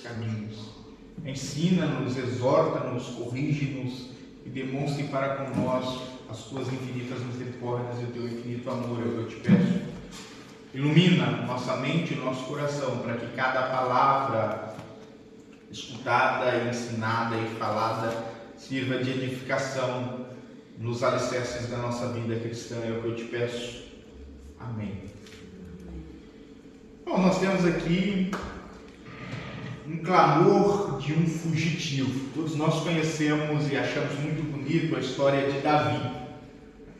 caminhos. Ensina-nos, exorta-nos, corrige-nos e demonstre para com nós as tuas infinitas misericórdias e o teu infinito amor, é o que eu te peço. Ilumina nossa mente e nosso coração para que cada palavra escutada, ensinada e falada sirva de edificação nos alicerces da nossa vida cristã, é o que eu te peço. Amém. Bom, nós temos aqui um clamor de um fugitivo. Todos nós conhecemos e achamos muito bonito a história de Davi,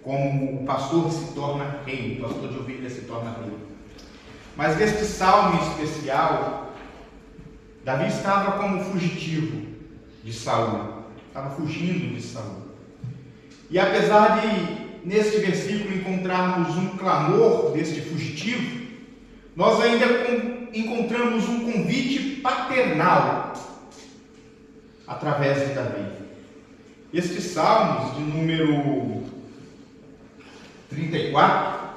como o pastor se torna rei, o pastor de ovelhas se torna rei. Mas neste salmo especial, Davi estava como fugitivo de Saul, estava fugindo de Saul. E apesar de, neste versículo, encontrarmos um clamor deste fugitivo, nós ainda encontramos um convite paternal através de Davi. Estes salmos, de número 34,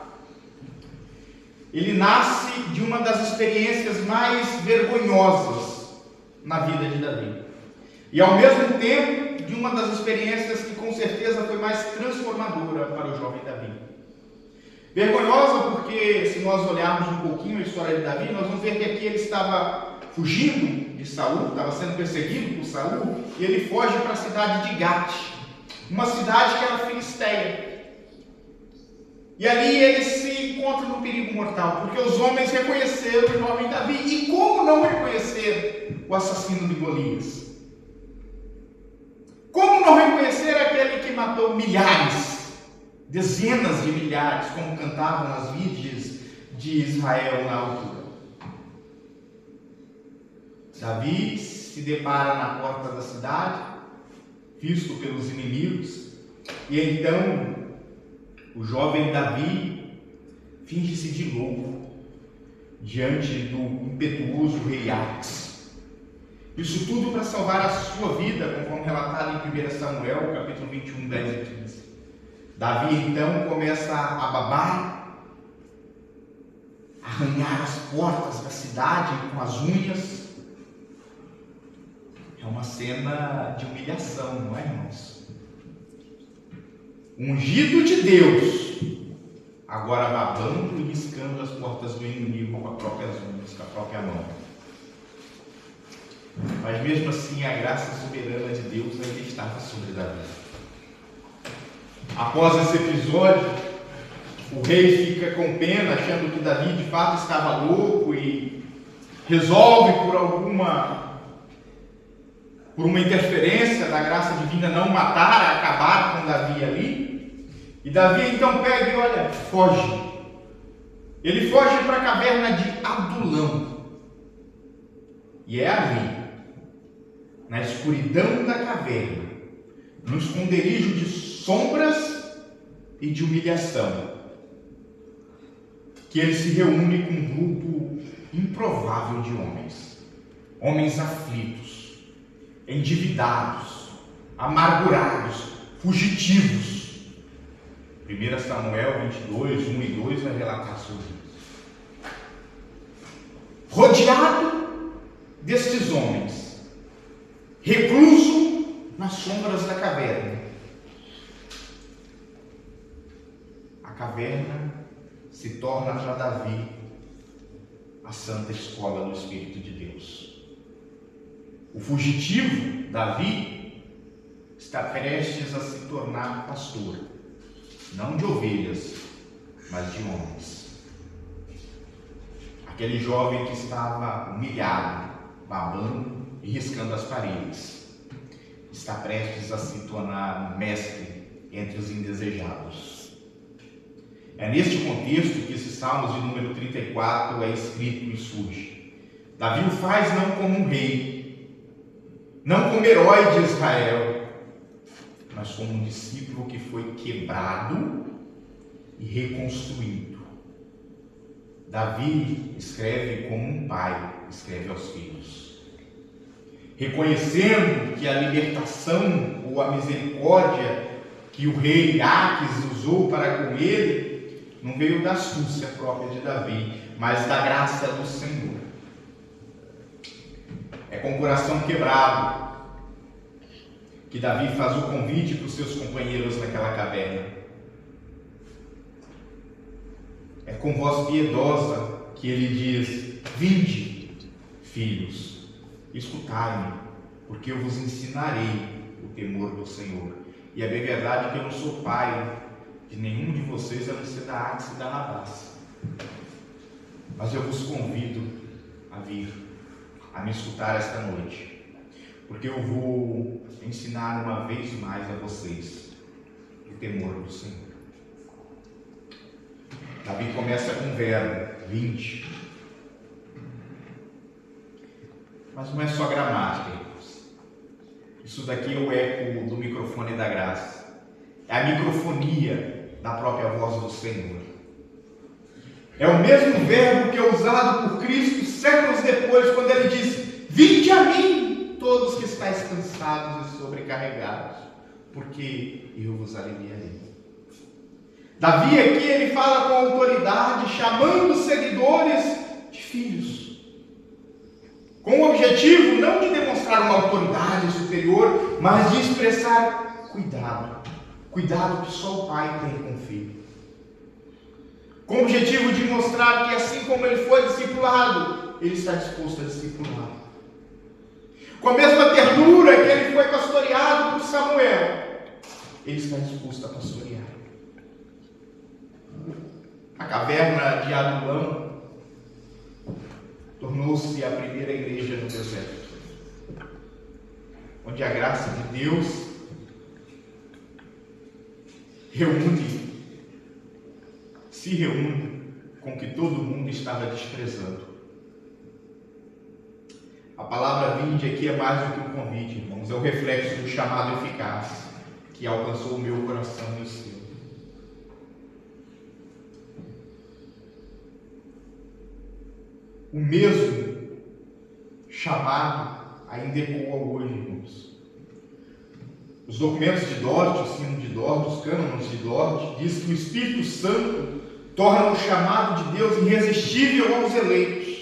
ele nasce de uma das experiências mais vergonhosas na vida de Davi. E ao mesmo tempo, de uma das experiências que com certeza foi mais transformadora para o jovem Davi. Vergonhosa porque, se nós olharmos um pouquinho a história de Davi, nós vamos ver que aqui ele estava fugindo de Saul, estava sendo perseguido por Saul, e ele foge para a cidade de Gate, uma cidade que era filisteia. E ali ele se encontra no perigo mortal, porque os homens reconheceram o jovem Davi. E como não reconhecer o assassino de Golias? Como não reconhecer aquele que matou milhares, dezenas de milhares, como cantavam as virgens de Israel na altura? Davi se depara na porta da cidade, visto pelos inimigos, e então o jovem Davi finge-se de louco diante do impetuoso rei Aques. Isso tudo para salvar a sua vida, conforme relatado em 1 Samuel, capítulo 21, 10 e 15. Davi então começa a babar, a arranhar as portas da cidade com as unhas. É uma cena de humilhação, não é, irmãos? Ungido de Deus, agora babando e riscando as portas do inimigo com as próprias unhas, com a própria mão. Mas mesmo assim a graça soberana de Deus ainda estava sobre Davi. Após esse episódio, o rei fica com pena, achando que Davi de fato estava louco, e resolve por uma interferência da graça divina não matar, acabar com Davi ali. E Davi então pega e olha, foge. Ele foge para a caverna de Adulão. E é ali, na escuridão da caverna, no esconderijo de sombras e de humilhação, que ele se reúne com um grupo improvável de homens aflitos, endividados, amargurados, fugitivos. 1 Samuel 22, 1 e 2 vai relatar sobre isso. Rodeado destes homens, recluso nas sombras da caverna. A caverna se torna para Davi a santa escola do Espírito de Deus. O fugitivo, Davi, está prestes a se tornar pastor, não de ovelhas, mas de homens. Aquele jovem que estava humilhado, babando e riscando as paredes, está prestes a se tornar um mestre entre os indesejados. É neste contexto que esse Salmos de número 34 é escrito e surge. Davi o faz não como um rei, não como herói de Israel, mas como um discípulo que foi quebrado e reconstruído. Davi escreve como um pai escreve aos filhos, reconhecendo que a libertação ou a misericórdia que o rei Aques usou para com ele não veio da astúcia própria de Davi, mas da graça do Senhor. É com o coração quebrado que Davi faz o convite para os seus companheiros naquela caverna. É com voz piedosa que ele diz: vinde, filhos, escutai-me, porque eu vos ensinarei o temor do Senhor. E é bem verdade que eu não sou pai de nenhum de vocês, a não ser da Axe e da Radassa. Mas eu vos convido a vir, a me escutar esta noite, porque eu vou ensinar uma vez mais a vocês o temor do Senhor. Davi começa com o verbo, vinde. Mas não é só gramática, irmãos. Isso daqui é o eco do microfone da graça. É a microfonia da própria voz do Senhor. É o mesmo verbo que é usado por Cristo séculos depois, quando ele diz: vinde a mim, todos que estáis cansados e sobrecarregados, porque eu vos aliviarei. Davi aqui ele fala com autoridade, chamando os seguidores de filhos, com o objetivo não de demonstrar uma autoridade superior, mas de expressar cuidado que só o pai tem com o filho, com o objetivo de mostrar que assim como ele foi discipulado, ele está disposto a discipular, com a mesma ternura que ele foi pastoreado por Samuel, ele está disposto a pastorear. A caverna de Adulão tornou-se a primeira igreja no deserto, onde a graça de Deus se reúne com o que todo mundo estava desprezando. A palavra vinde aqui é mais do que um convite, irmãos, é o reflexo do chamado eficaz que alcançou o meu coração e o seu. O mesmo chamado ainda ecoa hoje, irmãos. Os documentos de Dort, o sino de Dort, os cânones de Dort, diz que o Espírito Santo torna o chamado de Deus irresistível aos eleitos,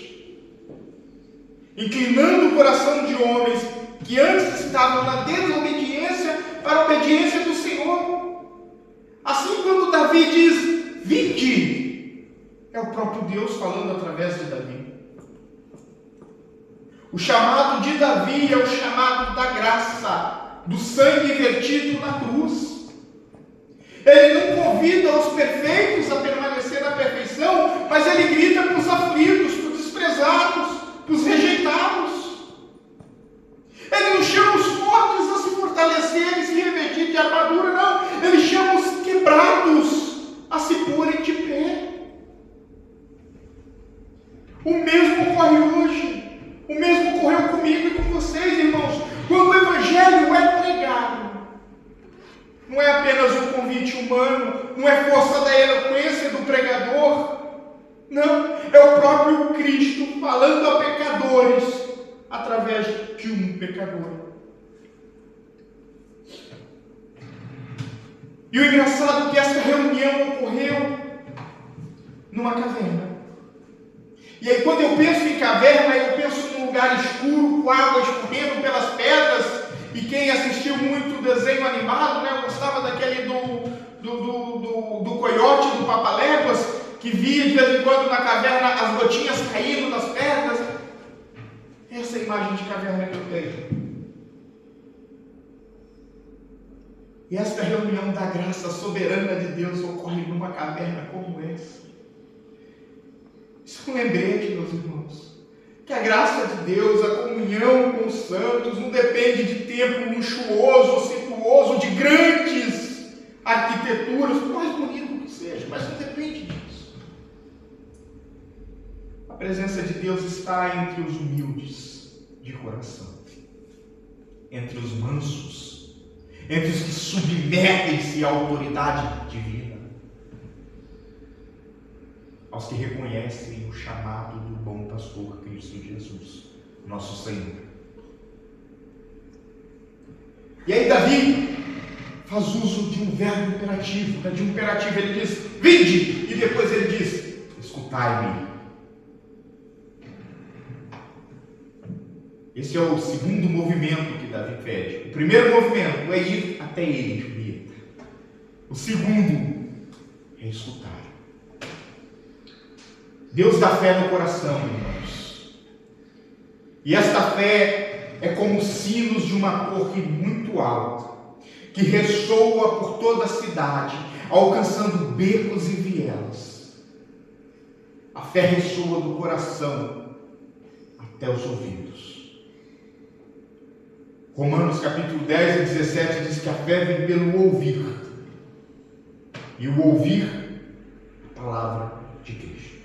inclinando o coração de homens que antes estavam na desobediência para a obediência do Senhor. Assim, quando Davi diz: vinde, é o próprio Deus falando através de Davi. O chamado de Davi é o chamado da graça, do sangue vertido na cruz. Ele não convida os perfeitos a permanecer na perfeição, mas ele grita para os aflitos, para os desprezados, para os rejeitados. Ele não chama os fortes a se fortalecerem, se revestir de armadura, não. Ele chama os quebrados a se porem de pé. O mesmo ocorre hoje. O mesmo ocorreu comigo e com vocês, irmãos. Quando o Evangelho é pregado, não é apenas um convite humano, não é força da eloquência do pregador, não, é o próprio Cristo falando a pecadores através de um pecador. E o engraçado é que essa reunião ocorreu numa caverna. E aí, quando eu penso em caverna, eu penso num lugar escuro, com água escorrendo pelas pedras. E quem assistiu muito desenho animado, né, eu gostava daquele do coiote, do Papaléguas, que via de vez em quando na caverna as gotinhas caindo das pedras. Essa é a imagem de caverna que eu tenho. E esta reunião da graça soberana de Deus ocorre numa caverna como essa. Isso é um lembrete, meus irmãos, que a graça de Deus, a comunhão com os santos, não depende de tempo luxuoso, suntuoso, de grandes arquiteturas, por mais bonito que seja, mas não depende disso. A presença de Deus está entre os humildes de coração, entre os mansos, entre os que submetem-se à autoridade divina, aos que reconhecem o chamado do bom pastor Cristo Jesus, nosso Senhor. E aí Davi faz uso de um verbo imperativo, de um imperativo. Ele diz: vinde, e depois ele diz: escutai-me. Esse é o segundo movimento que Davi pede. O primeiro movimento é ir até ele, Julieta. O segundo é escutar. Deus dá fé no coração, irmãos. E esta fé é como sinos de uma torre muito alta, que ressoa por toda a cidade, alcançando becos e vielas. A fé ressoa do coração até os ouvidos. Romanos capítulo 10 e 17 diz que a fé vem pelo ouvir, e o ouvir a palavra de Cristo.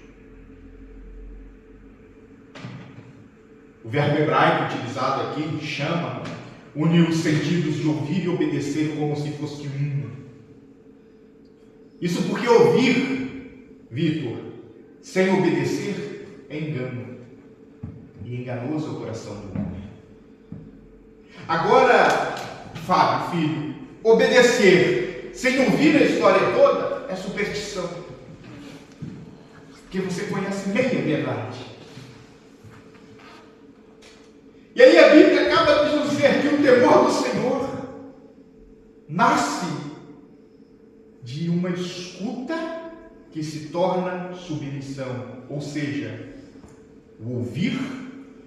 O verbo hebraico utilizado aqui une os sentidos de ouvir e obedecer como se fosse um. Isso porque ouvir, Vitor, sem obedecer é engano, e enganoso é o coração do homem. Agora, Fábio, filho, obedecer sem ouvir a história toda é superstição, porque você conhece meia verdade. E aí a Bíblia acaba de nos dizer que o temor do Senhor nasce de uma escuta que se torna submissão, ou seja, o ouvir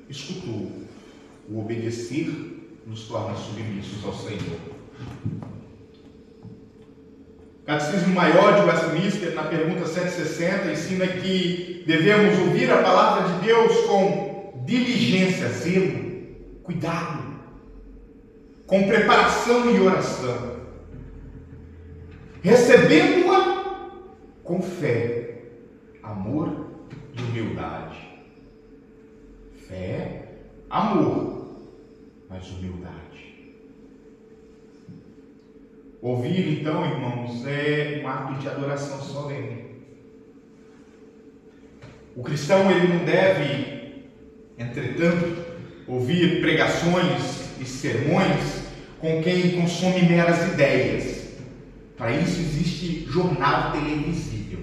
escutou, o obedecer nos torna submissos ao Senhor. O Catecismo Maior de Westminster, na pergunta 160, ensina que devemos ouvir a palavra de Deus com diligência, zelo, cuidado, com preparação e oração, recebendo-a com fé, amor e humildade. Fé, amor, mas humildade. Ouvir, então, irmãos, é um ato de adoração solene. O cristão, ele não deve, entretanto, ouvir pregações e sermões com quem consome meras ideias. Para isso existe jornal televisível.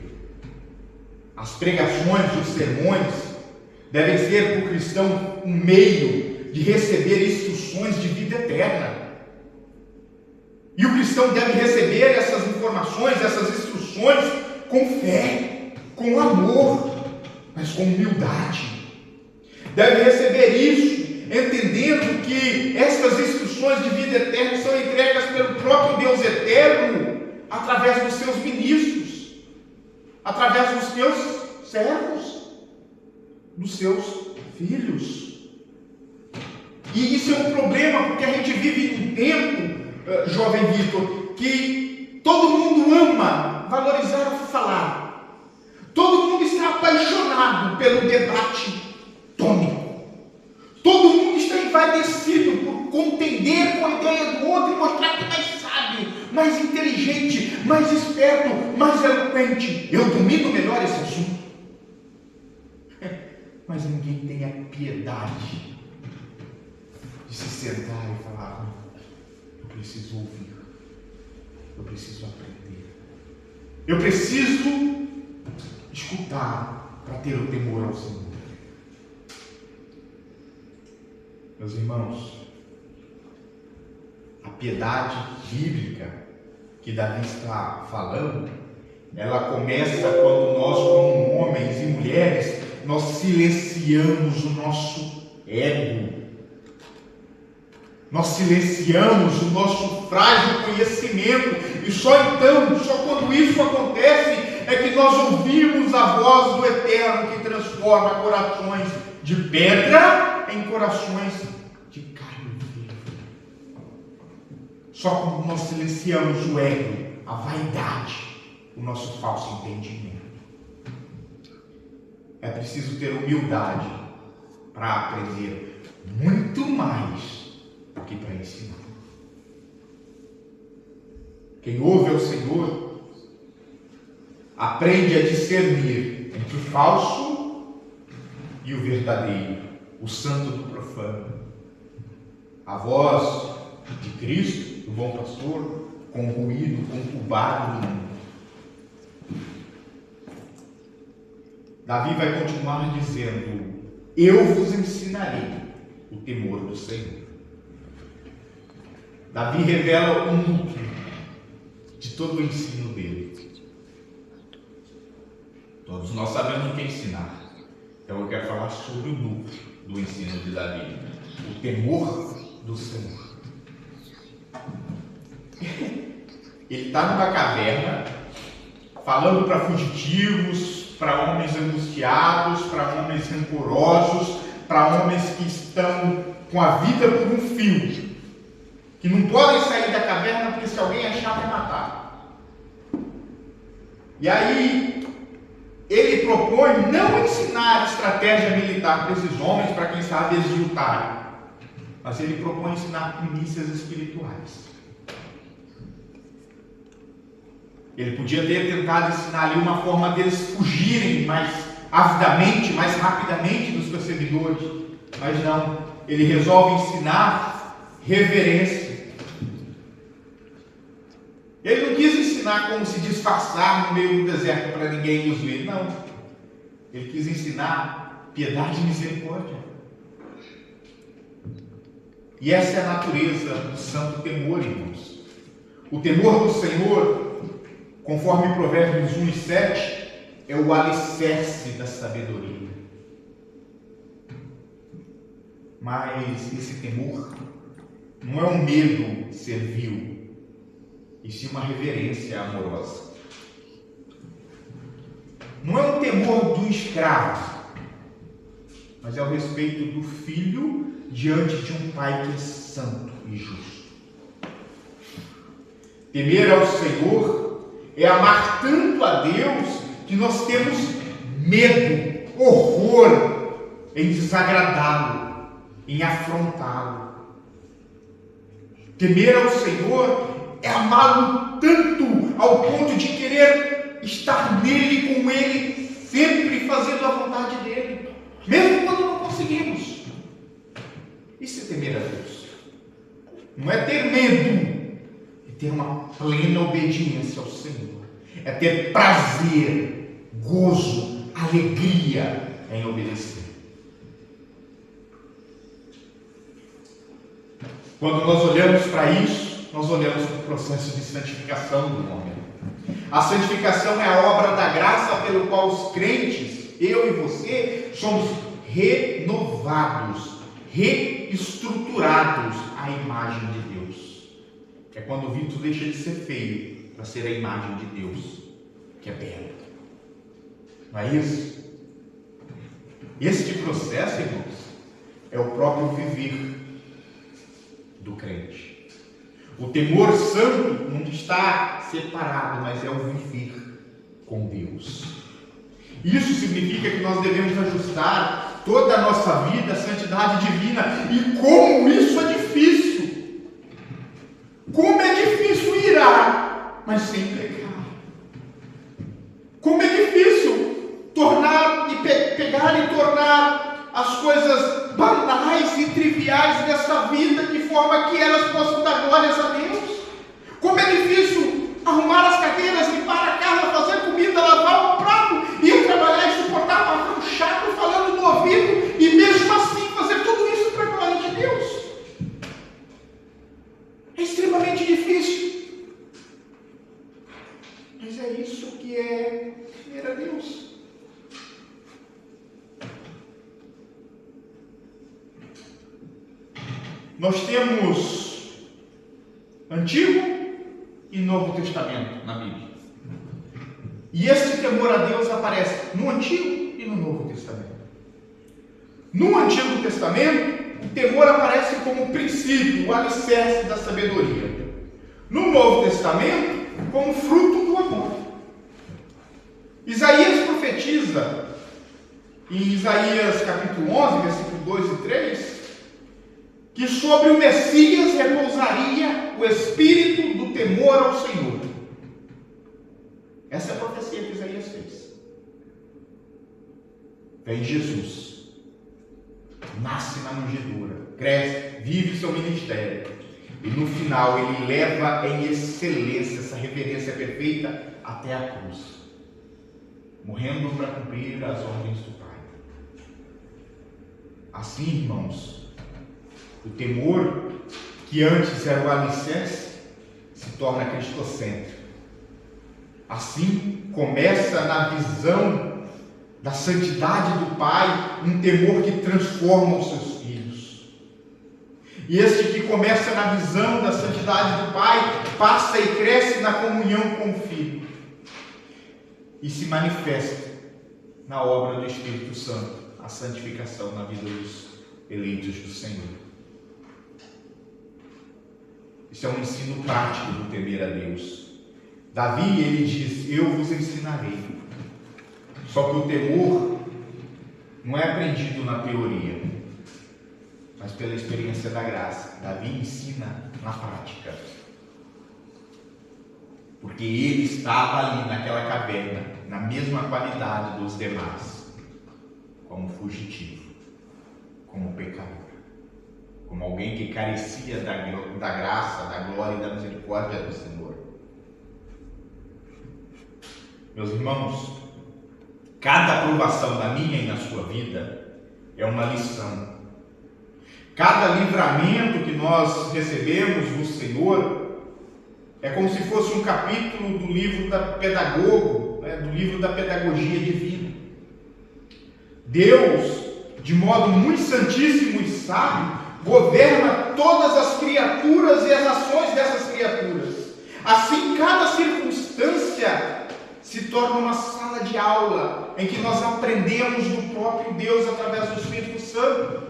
As pregações, os sermões, devem ser para o cristão um meio de receber instruções de vida eterna. E o cristão deve receber essas informações, essas instruções com fé, com amor, mas com humildade. Deve receber isso entendendo que essas instruções de vida eterna são entregas pelo próprio Deus eterno através dos seus ministros, através dos teus servos, dos seus filhos. E isso é um problema, porque a gente vive num tempo, jovem Vitor, que todo mundo ama valorizar o falar. Todo mundo está apaixonado pelo debate tônico. Todo mundo está envaidecido por contender com a ideia do outro e mostrar que é mais sábio, mais inteligente, mais esperto, mais eloquente. Eu domino melhor esse assunto. Mas ninguém tem a piedade de se sentar e falar: eu preciso ouvir, eu preciso aprender, eu preciso escutar para ter o temor ao Senhor. Meus irmãos, a piedade bíblica que Davi está falando, ela começa quando nós, como homens e mulheres, nós silenciamos o nosso ego. Nós silenciamos o nosso frágil conhecimento, e só então, só quando isso acontece, é que nós ouvimos a voz do Eterno que transforma corações de pedra em corações de carne viva. Só quando nós silenciamos o ego, a vaidade, o nosso falso entendimento. É preciso ter humildade para aprender muito mais do que para ensinar. Quem ouve ao Senhor aprende a discernir entre o falso e o verdadeiro, o santo do profano. A voz de Cristo, do bom pastor, com o ruído conturbado do mundo. Davi vai continuar dizendo: eu vos ensinarei o temor do Senhor. Davi revela o núcleo de todo o ensino dele. Todos nós sabemos o que ensinar. Então eu quero falar sobre o núcleo do ensino de Davi. O temor do Senhor. Ele está numa caverna, falando para fugitivos, para homens angustiados, para homens rancorosos, para homens que estão com a vida por um fio, que não podem sair da caverna porque se alguém achar vai matar. E aí ele propõe não ensinar estratégia militar para esses homens, para quem sabe eles lutarem, mas ele propõe ensinar primícias espirituais. Ele podia ter tentado ensinar ali uma forma deles fugirem mais avidamente, mais rapidamente dos perseguidores, mas não, ele resolve ensinar reverência. Ele não quis ensinar como se disfarçar no meio do deserto para ninguém nos ver, não. Ele quis ensinar piedade e misericórdia. E essa é a natureza do santo temor, irmãos. O temor do Senhor, conforme Provérbios 1:7, é o alicerce da sabedoria. Mas esse temor não é um medo servil, e sim uma reverência amorosa. Não é um temor do escravo, mas é o respeito do filho diante de um pai que é santo e justo. Temer ao Senhor é amar tanto a Deus que nós temos medo, horror em desagradá-lo, em afrontá-lo. Temer ao Senhor é amá-lo tanto ao ponto de querer estar nele, com ele, sempre fazendo a vontade dele, mesmo quando não conseguimos. Isso é temer a Deus. Não é ter medo, é ter uma plena obediência ao Senhor. É ter prazer, gozo, alegria em obedecer. Quando nós olhamos para isso, nós olhamos para o processo de santificação do homem. A santificação é a obra da graça pelo qual os crentes, eu e você, somos renovados, reestruturados à imagem de Deus. É quando o vidro deixa de ser feio para ser a imagem de Deus, que é belo. Não é isso? Este processo, irmãos, é o próprio viver do crente. O temor santo não está separado, mas é o viver com Deus. Isso significa que nós devemos ajustar toda a nossa vida à santidade divina. E como isso é difícil! Como é difícil irar, mas sem pecar. Como é difícil tornar e pegar e tornar as coisas banais e triviais dessa vida de forma que elas possam dar glórias a Deus. Como é difícil arrumar as cadeiras, limpar a casa, fazer comida, lavar um prato, ir trabalhar e suportar patrão chato falando no ouvido e mesmo assim fazer tudo isso para a glória de Deus. É extremamente difícil. Mas é isso que é temer a Deus. Nós temos Antigo e Novo Testamento na Bíblia. E esse temor a Deus aparece no Antigo e no Novo Testamento. No Antigo Testamento, o temor aparece como o princípio, o alicerce da sabedoria. No Novo Testamento, como fruto do amor. Isaías profetiza, em Isaías capítulo 11, versículo 2 e 3, que sobre o Messias repousaria o espírito do temor ao Senhor. Essa é a profecia que Isaías fez. Vem Jesus, nasce na manjedoura, cresce, vive seu ministério, e no final ele leva em excelência essa reverência perfeita até a cruz, morrendo para cumprir as ordens do Pai. Assim, irmãos, O temor, que antes era o alicerce, se torna cristocêntrico. Assim, começa na visão da santidade do Pai, um temor que transforma os seus filhos. E este que começa na visão da santidade do Pai, passa e cresce na comunhão com o Filho. E se manifesta na obra do Espírito Santo, a santificação na vida dos eleitos do Senhor. Isso é um ensino prático do temer a Deus. Davi, ele diz: eu vos ensinarei. Só que o temor não é aprendido na teoria, mas pela experiência da graça. Davi ensina na prática. Porque ele estava ali naquela caverna, na mesma qualidade dos demais, como fugitivo, como pecador, como alguém que carecia da graça, da glória e da misericórdia do Senhor. Meus irmãos, cada aprovação na minha e na sua vida é uma lição. Cada livramento que nós recebemos do Senhor é como se fosse um capítulo do livro da pedagogo, do livro da pedagogia divina. Deus, de modo muito santíssimo e sábio, governa todas as criaturas e as ações dessas criaturas. Assim, cada circunstância se torna uma sala de aula em que nós aprendemos do próprio Deus através do Espírito Santo.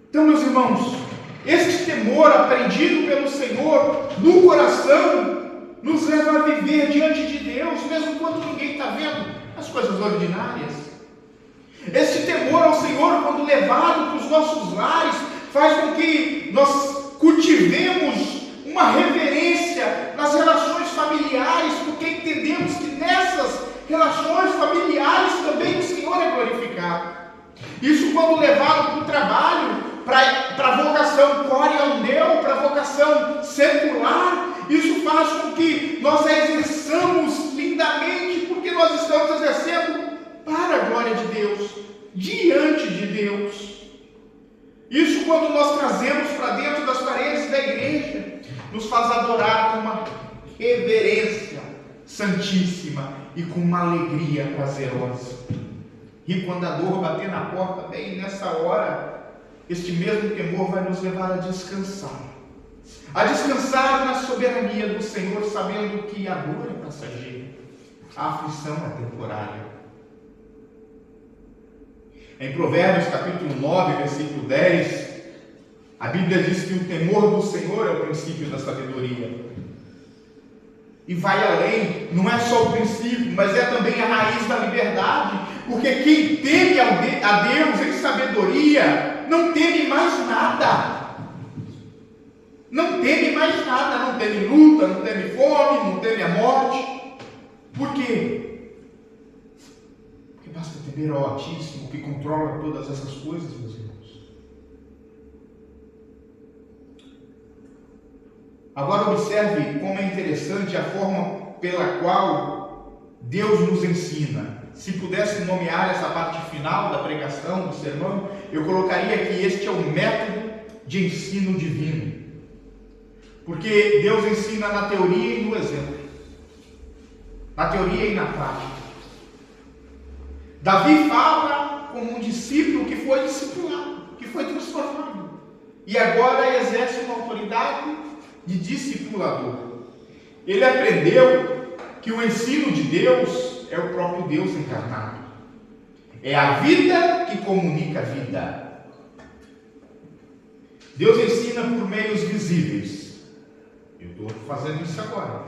Então, meus irmãos, este temor aprendido pelo Senhor no coração nos leva a viver diante de Deus, mesmo quando ninguém está vendo as coisas ordinárias. Este temor ao Senhor, quando levado para os nossos lares, faz com que nós cultivemos uma reverência nas relações familiares, porque entendemos que nessas relações familiares também o Senhor é glorificado. Isso quando levado para o trabalho, para a vocação coriandeu, para a vocação secular, isso faz com que nós a exerçamos lindamente, porque nós estamos exercendo para a glória de Deus, diante de Deus. Isso quando nós trazemos para dentro das paredes da igreja, nos faz adorar com uma reverência santíssima e com uma alegria prazerosa. E quando a dor bater na porta, bem nessa hora, este mesmo temor vai nos levar a descansar na soberania do Senhor, sabendo que a dor é passageira, a aflição é temporária. Em Provérbios capítulo 9, versículo 10, a Bíblia diz que o temor do Senhor é o princípio da sabedoria. E vai além, não é só o princípio, mas é também a raiz da liberdade, porque quem teme a Deus em sabedoria, não teme mais nada. Não teme mais nada, não teme luta, não teme fome, não teme a morte. Por quê? Porque basta temer ao Altíssimo, que controla todas essas coisas, meus irmãos. Agora observe como é interessante a forma pela qual Deus nos ensina. Se pudesse nomear essa parte final da pregação, do sermão, eu colocaria que este é o método de ensino divino. Porque Deus ensina na teoria e no exemplo. Na teoria e na prática. Davi fala como um discípulo que foi discipulado, que foi transformado. E agora exerce uma autoridade de discipulador. Ele aprendeu que o ensino de Deus é o próprio Deus encarnado. É a vida que comunica a vida. Deus ensina por meios visíveis. Eu estou fazendo isso agora.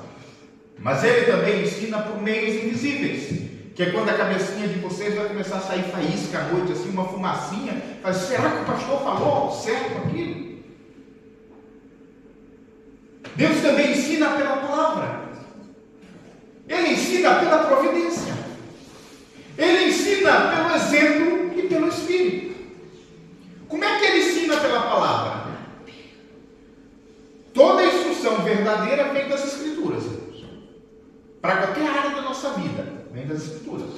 Mas Ele também ensina por meios invisíveis. Que é quando a cabecinha de vocês vai começar a sair faísca à noite, assim, uma fumacinha. Faz, será que o pastor falou certo aquilo? Deus também ensina pela palavra. Ele ensina pela providência. Ele ensina pelo exemplo e pelo Espírito. Como é que ele ensina pela palavra? Toda a instrução verdadeira vem das Escrituras. Para qualquer área da nossa vida, vem das Escrituras.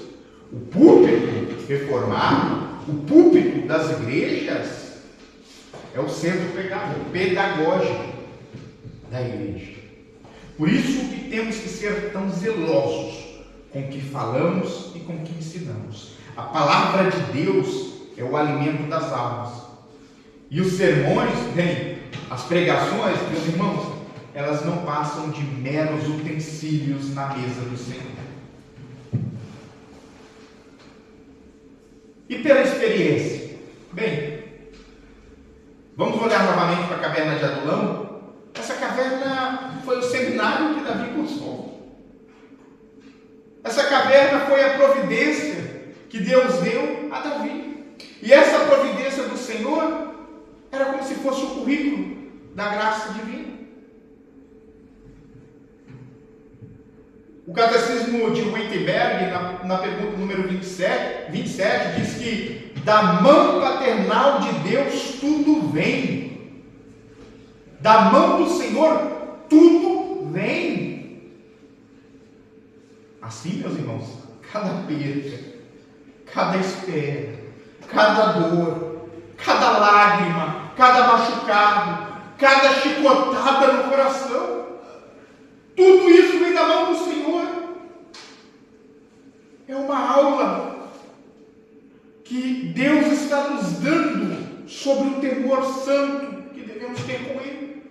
O púlpito reformado O púlpito das igrejas é o centro pedagógico da igreja. Por isso que temos que ser tão zelosos com o que falamos e com o que ensinamos. A palavra de Deus é o alimento das almas. E os sermões, as pregações, meus irmãos, elas não passam de meros utensílios na mesa do Senhor. E pela experiência? Bem, vamos olhar novamente para a caverna de Adulão. Essa caverna foi o seminário que Davi cursou. Essa caverna foi a providência que Deus deu a Davi. E essa providência do Senhor era como se fosse o currículo da graça divina. O Catecismo de Wittenberg, na pergunta número 27, diz que da mão paternal de Deus tudo vem. Da mão do Senhor tudo vem. Assim, meus irmãos, cada perda, cada espera, cada dor, cada lágrima, cada machucado, cada chicotada no coração, tudo isso vem da mão do Senhor. É uma aula que Deus está nos dando sobre o temor santo que devemos ter com Ele.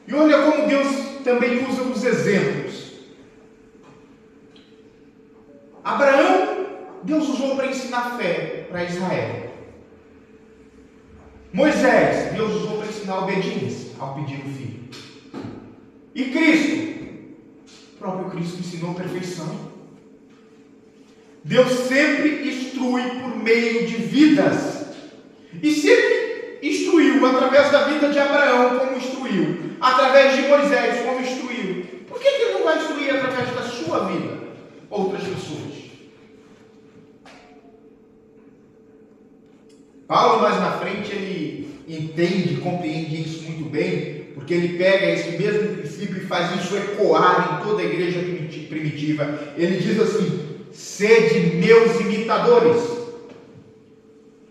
E olha como Deus também usa os exemplos. Abraão, Deus usou para ensinar fé para Israel. Moisés, Deus usou para ensinar obediência ao pedir o filho. E Cristo, o próprio Cristo ensinou perfeição. Deus sempre instrui por meio de vidas. E se Ele instruiu através da vida de Abraão, como instruiu, através de Moisés, como instruiu, por que Ele não vai instruir através da sua vida outras pessoas? Paulo, mais na frente, ele entende, compreende isso muito bem, porque ele pega esse mesmo princípio e faz isso ecoar em toda a igreja primitiva. Ele diz assim: sede meus imitadores,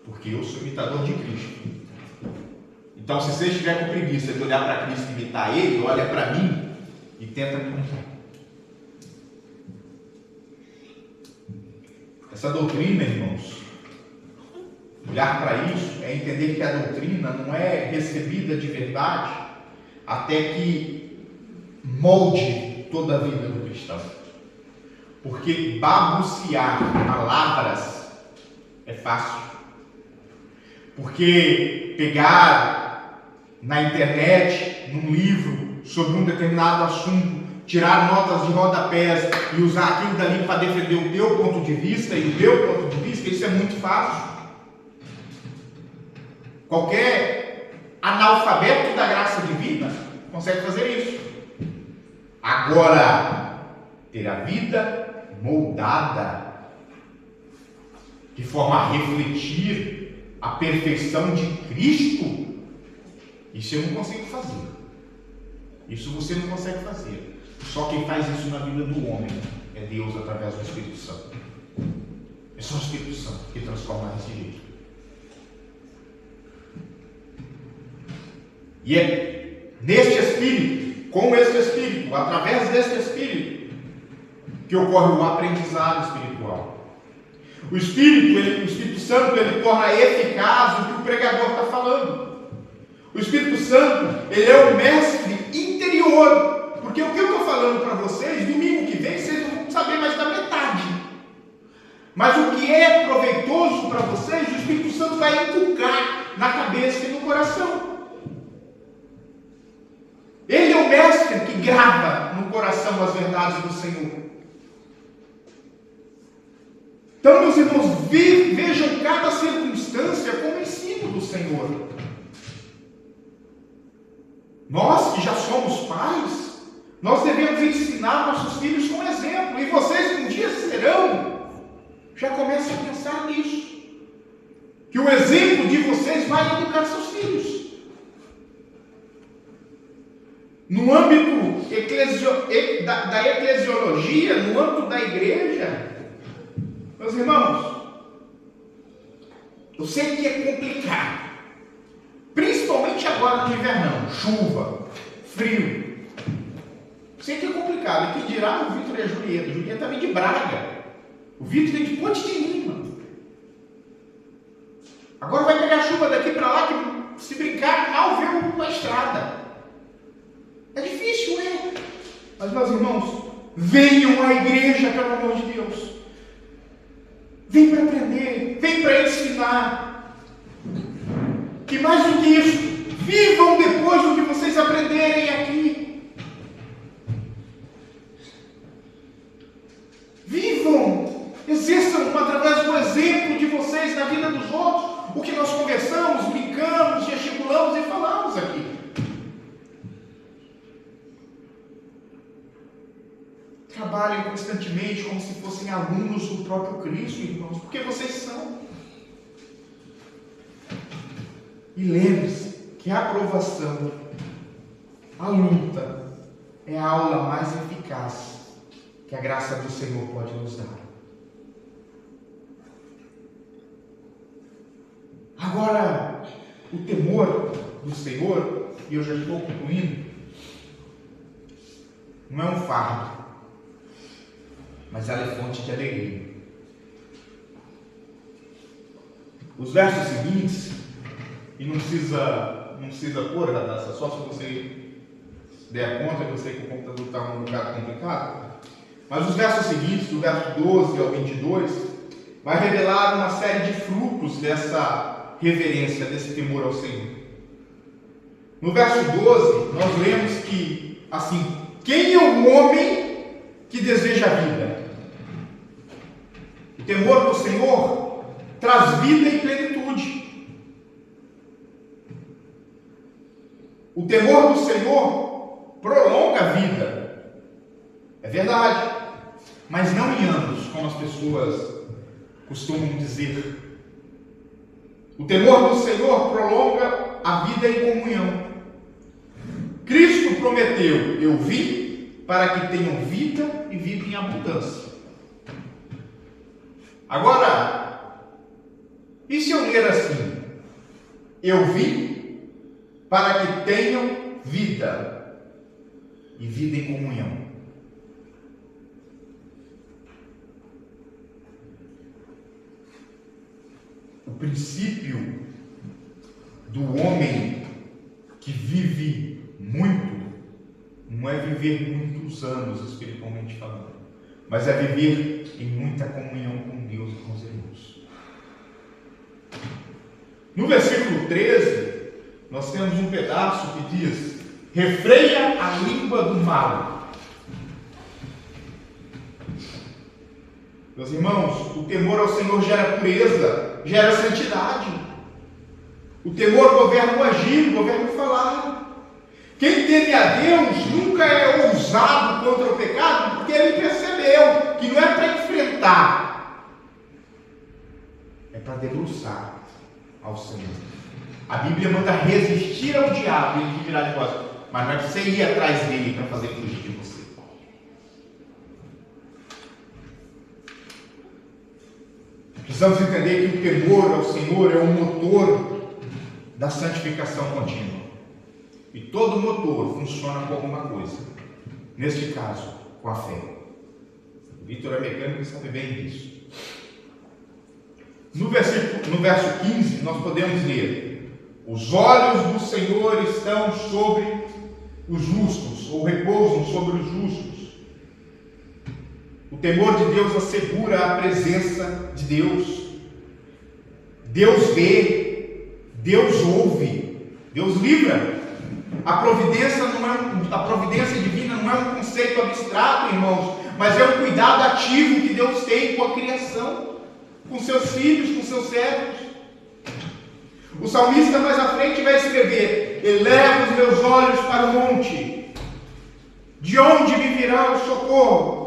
porque eu sou imitador de Cristo. Então, se você estiver com preguiça de olhar para Cristo e imitar Ele, olha para mim e tenta me imitar. Essa doutrina, irmãos, olhar para isso é entender que a doutrina não é recebida de verdade até que molde toda a vida do cristão. Porque babucear palavras é fácil. Porque pegar na internet, num livro, sobre um determinado assunto, tirar notas de rodapés e usar aquilo dali para defender o teu ponto de vista e o meu ponto de vista, isso é muito fácil. Qualquer analfabeto da graça divina consegue fazer isso. Agora, ter a vida moldada de forma a refletir a perfeição de Cristo, isso eu não consigo fazer. Isso você não consegue fazer. Só quem faz isso na vida do homem é Deus através do Espírito Santo. É só o Espírito Santo que transforma desse jeito. E é neste Espírito, com este Espírito, através deste Espírito, que ocorre o aprendizado espiritual. O Espírito Santo, ele torna eficaz o que o pregador está falando. O Espírito Santo, ele é o mestre interior. Porque o que eu estou falando para vocês, domingo que vem, vocês não vão saber mais da metade. Mas o que é proveitoso para vocês, o Espírito Santo vai inculcar na cabeça e no coração. Ele é o mestre que grava no coração as verdades do Senhor. Então, meus irmãos, vejam cada circunstância como ensino do Senhor. Nós que já somos pais, nós devemos ensinar nossos filhos com exemplo. E vocês que um dia serão, já comecem a pensar nisso. Que o exemplo de vocês vai educar seus filhos. No âmbito da eclesiologia, no âmbito da igreja, Meus irmãos, eu sei que é complicado, principalmente agora no invernão, chuva, frio. Sei que é complicado. E quem dirá o Vitor e a Julieta? A Julieta vem de Braga. O Vitor vem de Ponte de Lima. Agora vai pegar chuva daqui para lá, que se brincar, mal vê uma estrada. É difícil, é? Mas, meus irmãos, venham à igreja, pelo amor de Deus. Vem para aprender, vem para ensinar. E mais do que isso, vivam depois do que vocês aprenderem aqui. Vivam, exerçam através do exemplo de vocês na vida dos outros o que nós conversamos, brincamos, gesticulamos e falamos aqui. Trabalhem constantemente como se fossem alunos do próprio Cristo, irmãos, porque vocês são. E lembre-se que a aprovação, a luta, é a aula mais eficaz que a graça do Senhor pode nos dar. Agora, o temor do Senhor, e eu já estou concluindo, não é um fardo, mas ela é fonte de alegria. Os versos seguintes, e não precisa pôr, Radassa, só se você der conta, que eu sei que o computador está um bocado complicado, mas os versos seguintes, do verso 12 ao 22, vai revelar uma série de frutos dessa reverência, desse temor ao Senhor. No verso 12, nós lemos que, assim, quem é o homem que deseja a vida? O temor do Senhor traz vida e plenitude. O temor do Senhor prolonga a vida. É verdade. Mas não em anos, como as pessoas costumam dizer. O temor do Senhor prolonga a vida em comunhão. Cristo prometeu: eu vim para que tenham vida e vida em abundância. Agora, e se eu ler assim? Eu vim para que tenham vida e vida em comunhão. O princípio do homem que vive muito não é viver muitos anos espiritualmente falando, mas é viver em muita comunhão com Deus e com os irmãos. No versículo 13, nós temos um pedaço que diz: refreia a língua do mal. Meus irmãos, o temor ao Senhor gera pureza, gera santidade. O temor governa o agir, governa o falar. Quem teme a Deus nunca é ousado contra o pecado, porque ele percebeu que não é para enfrentar, é para debruçar ao Senhor. A Bíblia manda resistir ao diabo e ele te virá de costas, mas não é para você ir atrás dele para fazer fugir de você. Precisamos entender que o temor ao Senhor é o motor da santificação contínua. E todo motor funciona com alguma coisa. Neste caso, com a fé. O Vitor é mecânico e sabe bem disso. No verso 15, nós podemos ler: os olhos do Senhor estão sobre os justos, ou repousam sobre os justos. O temor de Deus assegura a presença de Deus. Deus vê, Deus ouve, Deus livra. A providência divina não é um conceito abstrato, irmãos, mas é um cuidado ativo que Deus tem com a criação, com seus filhos, com seus servos. O salmista mais à frente vai escrever: eleva os meus olhos para o monte, de onde me virá o socorro?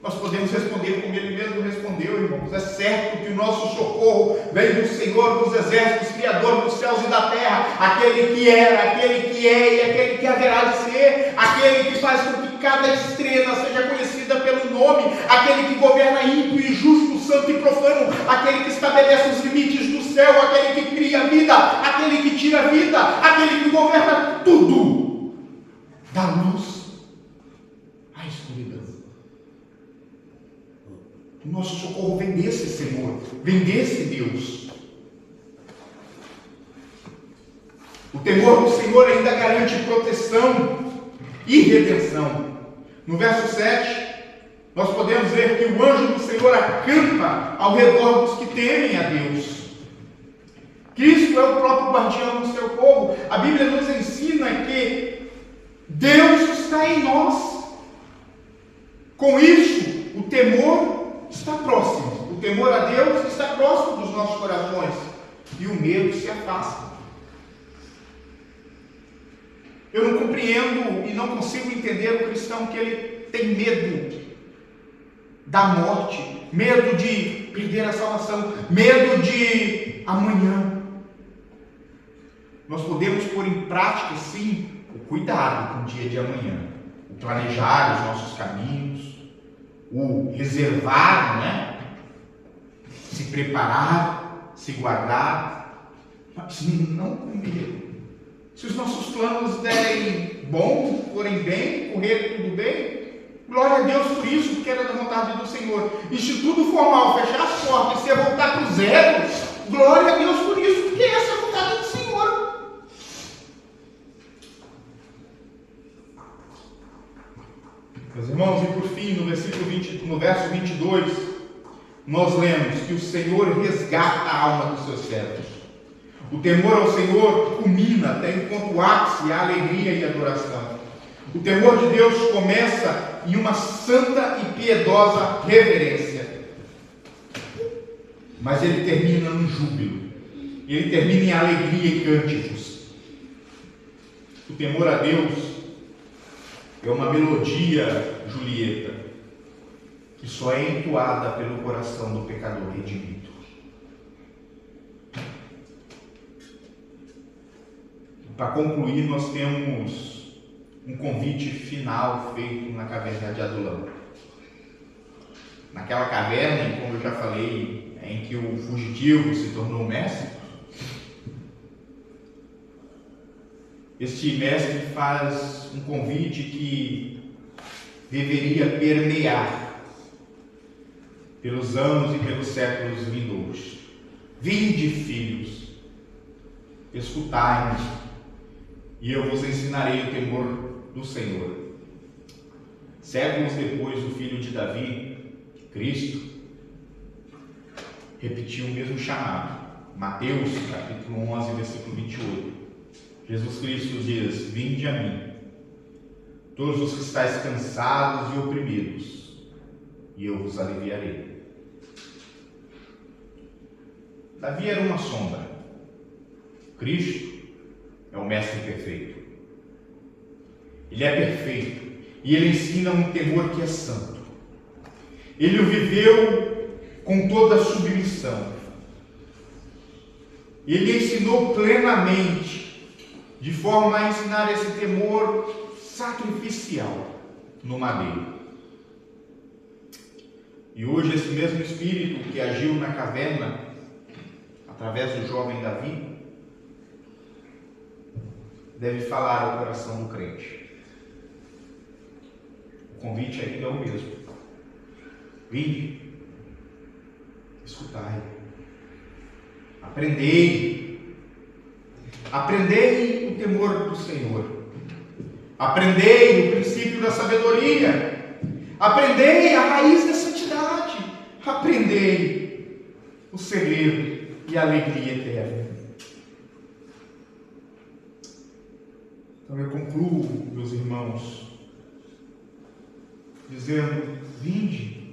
Nós podemos responder como ele mesmo respondeu, irmãos. É certo que o nosso socorro vem do Senhor dos exércitos, Criador dos céus e da terra, aquele que era, aquele que é e aquele que haverá de ser, aquele que faz com que cada estrela seja conhecida pelo nome, aquele que governa ímpio e justo, santo e profano, aquele que estabelece os limites do céu, aquele que cria a vida, aquele que tira a vida, aquele que governa tudo, da luz à escuridão. O nosso socorro vem desse Senhor, vem desse Deus. O temor do Senhor ainda garante proteção e redenção. No verso 7, nós podemos ver que o anjo do Senhor acampa ao redor dos que temem a Deus. Cristo é o próprio guardião do seu povo. A Bíblia nos ensina que Deus está em nós. Com isso, o temor está próximo. O temor a Deus está próximo dos nossos corações. E o medo se afasta. Eu não compreendo e não consigo entender o cristão que ele tem medo da morte, medo de perder a salvação, medo de amanhã. Nós podemos pôr em prática, sim, o cuidado com o dia de amanhã, o planejar os nossos caminhos, o reservar, né? Se preparar, se guardar, mas não com medo. Se os nossos planos derem bom, forem bem, correr tudo bem, glória a Deus por isso, porque era da vontade do Senhor. E se tudo for mal, fechar as portas e você voltar para o zero, glória a Deus por isso, porque essa é a vontade do Senhor. Meus irmãos, e por fim, no verso 22, nós lemos que o Senhor resgata a alma dos seus servos. O temor ao Senhor culmina até enquanto o ápice a alegria e a adoração. O temor de Deus começa em uma santa e piedosa reverência. Mas ele termina no júbilo. Ele termina em alegria e cânticos. O temor a Deus é uma melodia, Julieta, que só é entoada pelo coração do pecador redimido. Para concluir, nós temos um convite final feito na caverna de Adulão. Naquela caverna, como eu já falei, em que o fugitivo se tornou mestre, este mestre faz um convite que deveria permear pelos anos e pelos séculos vindouros. Vinde, filhos, escutai-me, e eu vos ensinarei o temor do Senhor. Séculos depois, o filho de Davi, Cristo, repetiu o mesmo chamado. Mateus, capítulo 11, versículo 28. Jesus Cristo diz: vinde a mim, todos os que estáis cansados e oprimidos, e eu vos aliviarei. Davi era uma sombra. Cristo é o mestre perfeito. Ele é perfeito e ele ensina um temor que é santo. Ele o viveu com toda a submissão. Ele ensinou plenamente, de forma a ensinar esse temor sacrificial no madeiro. E hoje esse mesmo Espírito que agiu na caverna através do jovem Davi deve falar ao coração do crente. O convite ainda é o mesmo. Vinde, escutai, aprendei o temor do Senhor, aprendei o princípio da sabedoria, aprendei a raiz da santidade, aprendei o segredo e a alegria eterna. Então eu concluo, meus irmãos, dizendo: vinde,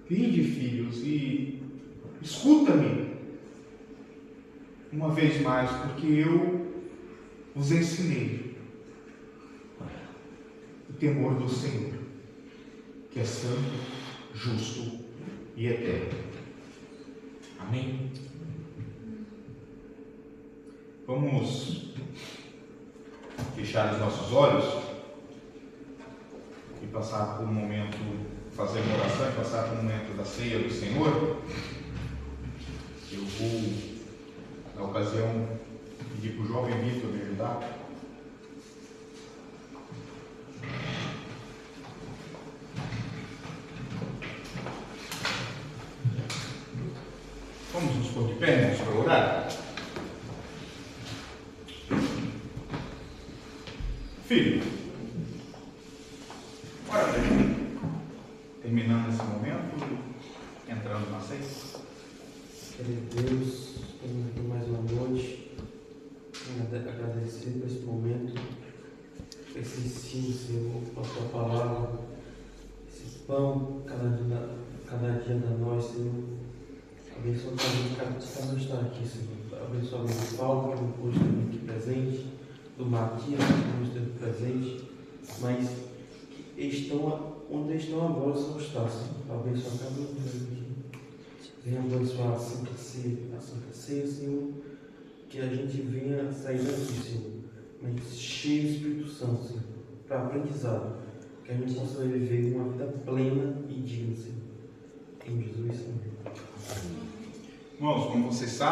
filhos, e escuta-me uma vez mais, porque eu vos ensinei o temor do Senhor, que é santo, justo e eterno. Amém? Vamos fechar. fechar os nossos olhos e passar por um momento, fazer uma oração e passar por um momento da ceia do Senhor, eu vou, na ocasião, pedir para o jovem Vitor me ajudar. Vamos nos pôr de pé, irmãos, para orar? Filho, ora bem, terminando esse momento, entrando na ceia. Querido Deus, estamos aqui mais uma noite, agradecer por esse momento, esse ensino, Senhor, a tua palavra, esse pão, cada dia da nós, Senhor. Abençoa cada um que está aqui, Senhor. Abençoa o meu Paulo, que não pôde estar aqui presente, do Matias, que não esteve presente, mas que estão onde estão agora, são os Senhor. Abençoa cada um aqui. Venha abençoar a Santa Ceia, Senhor, que a gente venha sair daqui, Senhor, mas cheio do Espírito Santo, Senhor, para aprendizado, que a gente possa viver uma vida plena e digna, Senhor. Em Jesus, Senhor. Irmãos, como vocês sabem,